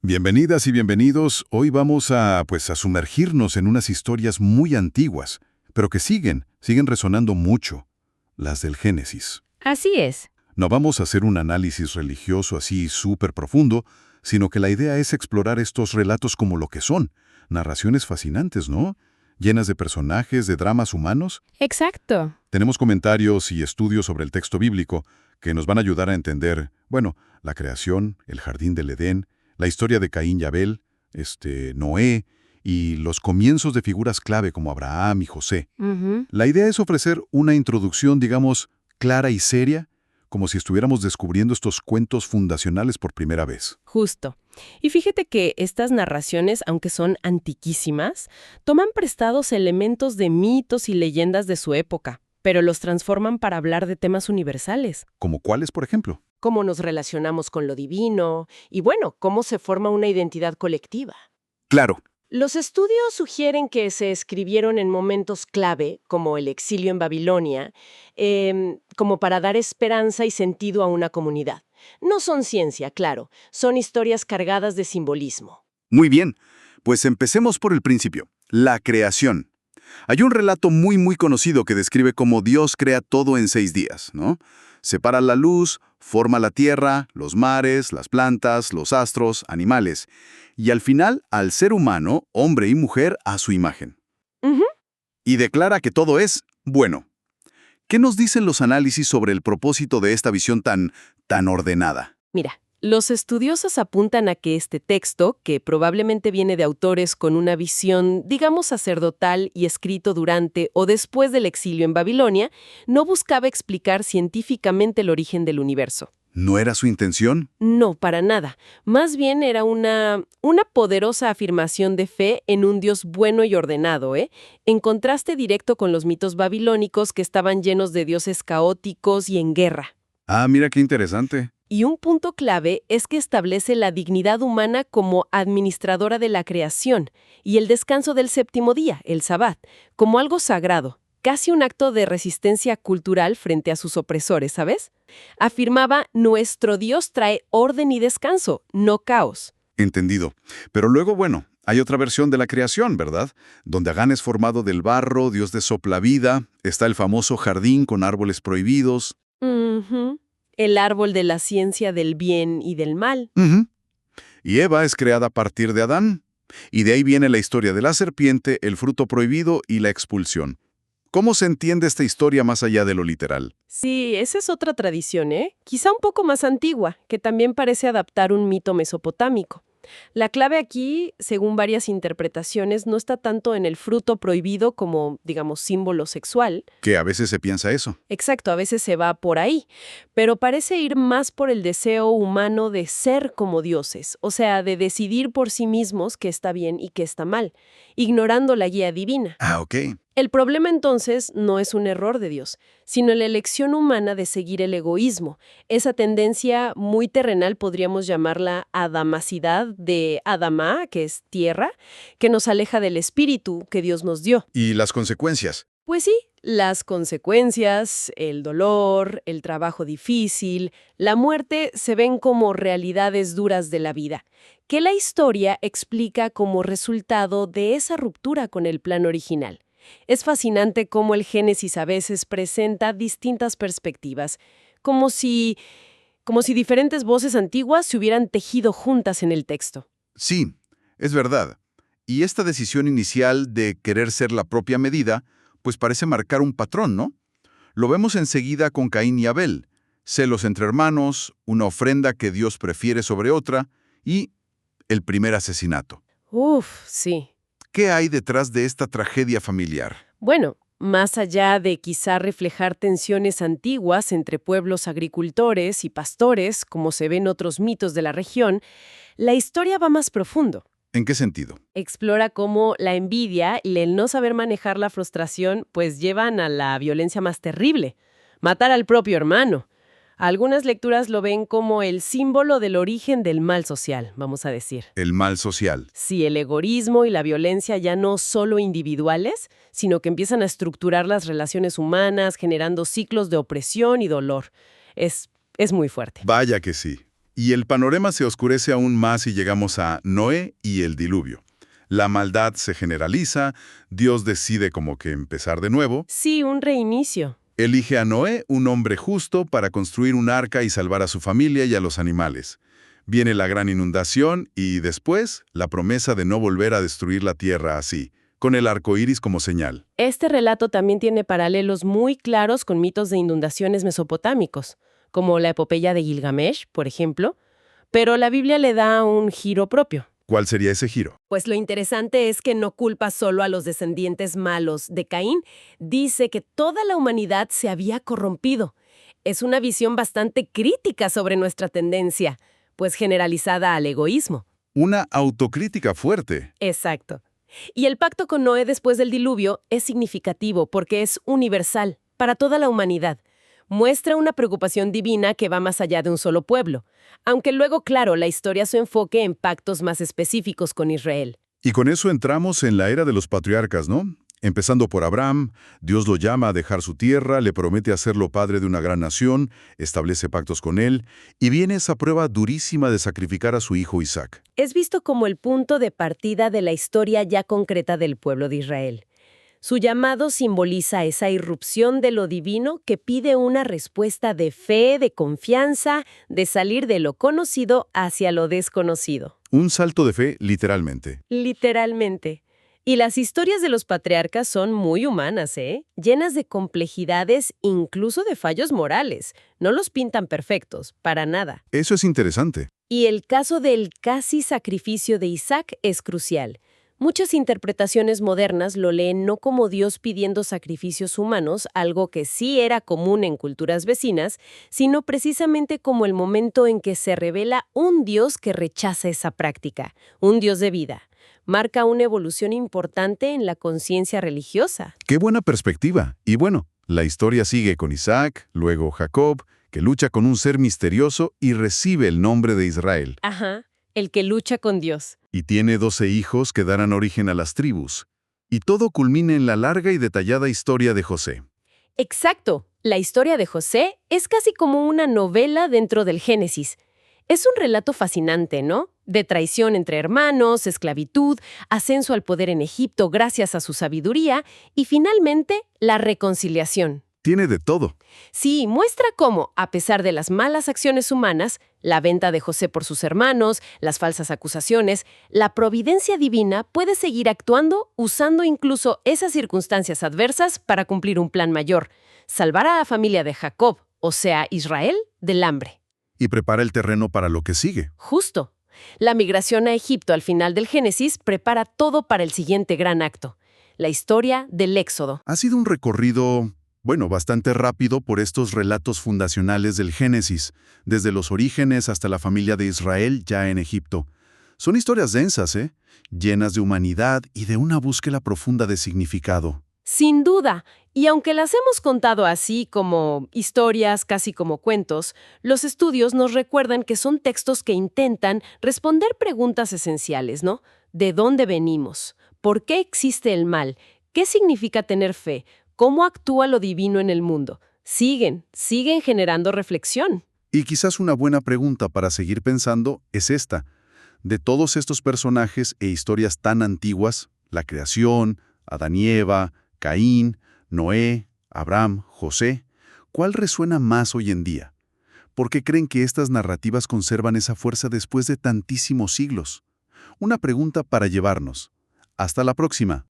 Bienvenidas y bienvenidos. Hoy vamos a sumergirnos en unas historias muy antiguas, pero que siguen resonando mucho, las del Génesis. Así es. No vamos a hacer un análisis religioso así súper profundo, sino que la idea es explorar estos relatos como lo que son, narraciones fascinantes, ¿no? Llenas de personajes, de dramas humanos. Exacto. Tenemos comentarios y estudios sobre el texto bíblico que nos van a ayudar a entender, la creación, el jardín del Edén, la historia de Caín y Abel, Noé y los comienzos de figuras clave como Abraham y José. Ujú. La idea es ofrecer una introducción, digamos, clara y seria, como si estuviéramos descubriendo estos cuentos fundacionales por primera vez. Justo. Y fíjate que estas narraciones, aunque son antiquísimas, toman prestados elementos de mitos y leyendas de su época, pero los transforman para hablar de temas universales. ¿Como cuáles, por ejemplo? Cómo nos relacionamos con lo divino y, bueno, cómo se forma una identidad colectiva. Claro. Los estudios sugieren que se escribieron en momentos clave, como el exilio en Babilonia, como para dar esperanza y sentido a una comunidad. No son ciencia, claro, son historias cargadas de simbolismo. Muy bien, pues empecemos por el principio, la creación. Hay un relato muy conocido que describe cómo Dios crea todo en 6 días, ¿no? Separa la luz, forma la tierra, los mares, las plantas, los astros, animales, y al final al ser humano, hombre y mujer, a su imagen. Ujú. Y declara que todo es bueno. ¿Qué nos dicen los análisis sobre el propósito de esta visión tan ordenada? Mira, los estudiosos apuntan a que este texto, que probablemente viene de autores con una visión, digamos, sacerdotal y escrito durante o después del exilio en Babilonia, no buscaba explicar científicamente el origen del universo. ¿No era su intención? No, para nada. Más bien era una poderosa afirmación de fe en un Dios bueno y ordenado, en contraste directo con los mitos babilónicos que estaban llenos de dioses caóticos y en guerra. Ah, mira qué interesante. Y un punto clave es que establece la dignidad humana como administradora de la creación y el descanso del séptimo día, el Sabbat, como algo sagrado, casi un acto de resistencia cultural frente a sus opresores, ¿sabes? Afirmaba, nuestro Dios trae orden y descanso, no caos. Entendido. Pero luego, hay otra versión de la creación, ¿verdad? Donde Agán es formado del barro, Dios de sopla vida, está el famoso jardín con árboles prohibidos. Ujú. El árbol de la ciencia del bien y del mal. Ujú. Y Eva es creada a partir de Adán. Y de ahí viene la historia de la serpiente, el fruto prohibido y la expulsión. ¿Cómo se entiende esta historia más allá de lo literal? Sí, esa es otra tradición, quizá un poco más antigua, que también parece adaptar un mito mesopotámico. La clave aquí, según varias interpretaciones, no está tanto en el fruto prohibido como, digamos, símbolo sexual. Que a veces se piensa eso. Exacto, a veces se va por ahí, pero parece ir más por el deseo humano de ser como dioses, o sea, de decidir por sí mismos qué está bien y qué está mal, ignorando la guía divina. Ah, ok. El problema entonces no es un error de Dios, sino la elección humana de seguir el egoísmo, esa tendencia muy terrenal, podríamos llamarla adamacidad de Adama, que es tierra, que nos aleja del espíritu que Dios nos dio. ¿Y las consecuencias? Pues sí, las consecuencias, el dolor, el trabajo difícil, la muerte se ven como realidades duras de la vida, que la historia explica como resultado de esa ruptura con el plan original. Es fascinante cómo el Génesis a veces presenta distintas perspectivas, como si diferentes voces antiguas se hubieran tejido juntas en el texto. Sí, es verdad. Y esta decisión inicial de querer ser la propia medida, pues parece marcar un patrón, ¿no? Lo vemos enseguida con Caín y Abel. Celos entre hermanos, una ofrenda que Dios prefiere sobre otra y el primer asesinato. Sí. ¿Qué hay detrás de esta tragedia familiar? Bueno, más allá de quizá reflejar tensiones antiguas entre pueblos agricultores y pastores, como se ve en otros mitos de la región, la historia va más profundo. ¿En qué sentido? Explora cómo la envidia y el no saber manejar la frustración pues llevan a la violencia más terrible, matar al propio hermano. Algunas lecturas lo ven como el símbolo del origen del mal social, vamos a decir. El mal social. Si el egoísmo y la violencia ya no solo individuales, sino que empiezan a estructurar las relaciones humanas, generando ciclos de opresión y dolor. Es muy fuerte. Vaya que sí. Y el panorama se oscurece aún más y llegamos a Noé y el diluvio. La maldad se generaliza, Dios decide como que empezar de nuevo. Sí, un reinicio. Elige a Noé, un hombre justo, para construir un arca y salvar a su familia y a los animales. Viene la gran inundación y después la promesa de no volver a destruir la tierra así, con el arco iris como señal. Este relato también tiene paralelos muy claros con mitos de inundaciones mesopotámicos, como la epopeya de Gilgamesh, por ejemplo, pero la Biblia le da un giro propio. ¿Cuál sería ese giro? Pues lo interesante es que no culpa solo a los descendientes malos de Caín, dice que toda la humanidad se había corrompido. Es una visión bastante crítica sobre nuestra tendencia, pues generalizada al egoísmo. Una autocrítica fuerte. Exacto. Y el pacto con Noé después del diluvio es significativo porque es universal, para toda la humanidad. Muestra una preocupación divina que va más allá de un solo pueblo, aunque luego, claro, la historia se enfoque en pactos más específicos con Israel. Y con eso entramos en la era de los patriarcas, ¿no? Empezando por Abraham, Dios lo llama a dejar su tierra, le promete hacerlo padre de una gran nación, establece pactos con él, y viene esa prueba durísima de sacrificar a su hijo Isaac. Es visto como el punto de partida de la historia ya concreta del pueblo de Israel. Su llamado simboliza esa irrupción de lo divino que pide una respuesta de fe, de confianza, de salir de lo conocido hacia lo desconocido. Un salto de fe, literalmente. Literalmente. Y las historias de los patriarcas son muy humanas, ¿eh? Llenas de complejidades, incluso de fallos morales. No los pintan perfectos, para nada. Eso es interesante. Y el caso del casi sacrificio de Isaac es crucial. Muchas interpretaciones modernas lo leen no como Dios pidiendo sacrificios humanos, algo que sí era común en culturas vecinas, sino precisamente como el momento en que se revela un Dios que rechaza esa práctica, un Dios de vida. Marca una evolución importante en la conciencia religiosa. ¡Qué buena perspectiva! Y bueno, la historia sigue con Isaac, luego Jacob, que lucha con un ser misterioso y recibe el nombre de Israel. Ajá, el que lucha con Dios. Y tiene 12 hijos que darán origen a las tribus. Y todo culmina en la larga y detallada historia de José. Exacto. La historia de José es casi como una novela dentro del Génesis. Es un relato fascinante, ¿no? De traición entre hermanos, esclavitud, ascenso al poder en Egipto gracias a su sabiduría y finalmente la reconciliación. Tiene de todo. Sí, muestra cómo, a pesar de las malas acciones humanas, la venta de José por sus hermanos, las falsas acusaciones, la providencia divina puede seguir actuando usando incluso esas circunstancias adversas para cumplir un plan mayor, salvar a la familia de Jacob, o sea, Israel, del hambre. Y prepara el terreno para lo que sigue. Justo. La migración a Egipto al final del Génesis prepara todo para el siguiente gran acto, la historia del Éxodo. Ha sido un recorrido, bastante rápido por estos relatos fundacionales del Génesis, desde los orígenes hasta la familia de Israel ya en Egipto. Son historias densas, llenas de humanidad y de una búsqueda profunda de significado. Sin duda, y aunque las hemos contado así como historias, casi como cuentos, los estudios nos recuerdan que son textos que intentan responder preguntas esenciales, ¿no? ¿De dónde venimos? ¿Por qué existe el mal? ¿Qué significa tener fe? ¿Cómo actúa lo divino en el mundo? Siguen generando reflexión. Y quizás una buena pregunta para seguir pensando es esta. De todos estos personajes e historias tan antiguas, la creación, Adán y Eva, Caín, Noé, Abraham, José, ¿cuál resuena más hoy en día? ¿Por qué creen que estas narrativas conservan esa fuerza después de tantísimos siglos? Una pregunta para llevarnos. Hasta la próxima.